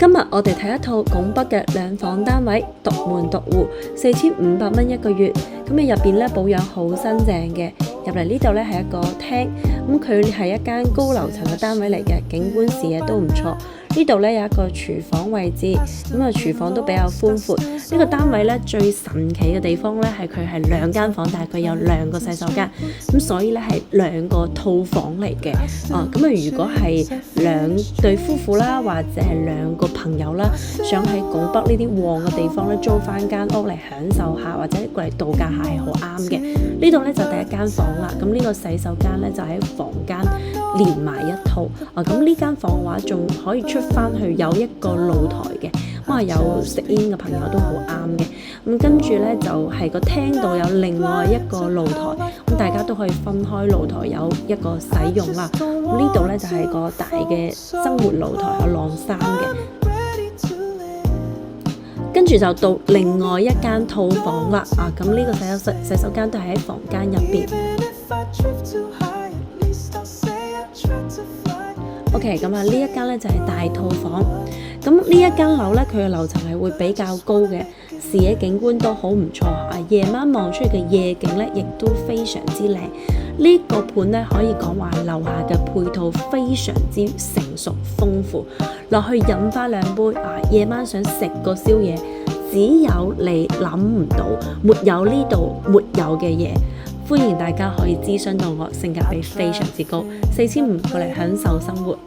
今日我哋睇一套拱北嘅兩房單位，獨門獨戶，4500蚊一個月。咁入邊咧保養好新淨嘅，入嚟呢度咧係一個廳，咁佢係一間高樓層嘅單位嚟嘅，景觀視野都唔錯。呢度咧有一個廚房位置，咁廚房都比較寬闊。呢個單位咧最神奇嘅地方咧係佢係兩間房，但係佢有兩個洗手間，咁所以咧係兩個套房嚟嘅。如果係兩對夫婦啦，或者係兩個朋友啦，想喺拱北呢啲旺嘅地方咧租翻間屋嚟享受下，或者過嚟度假下係好啱嘅。呢度咧就第一間房啦，咁呢個洗手間咧就喺房間連埋一套。咁呢間房嘅話仲可以出翻去有一個露台嘅，有食煙嘅朋友都好啱嘅。咁跟住咧就係個廳度有另外一個露台，咁大家都可以分開露台有一個使用啦。咁呢度咧就係個大嘅生活露台，有晾衫嘅。跟住就到另外一間套房啦。咁呢個洗手間都係喺房間入邊。OK， 咁呢一間咧就係大套房。咁呢一間樓咧，佢嘅樓層係會比較高嘅，視野景觀都好唔錯。夜晚望出去嘅夜景咧，亦都非常之靚。呢個盤咧可以講話係樓下嘅配套非常之成熟豐富，落去飲翻兩杯。夜晚想食個宵夜，只有你諗唔到，沒有呢度沒有嘅嘢。歡迎大家可以諮詢到我，性價比非常之高，4500過嚟享受生活。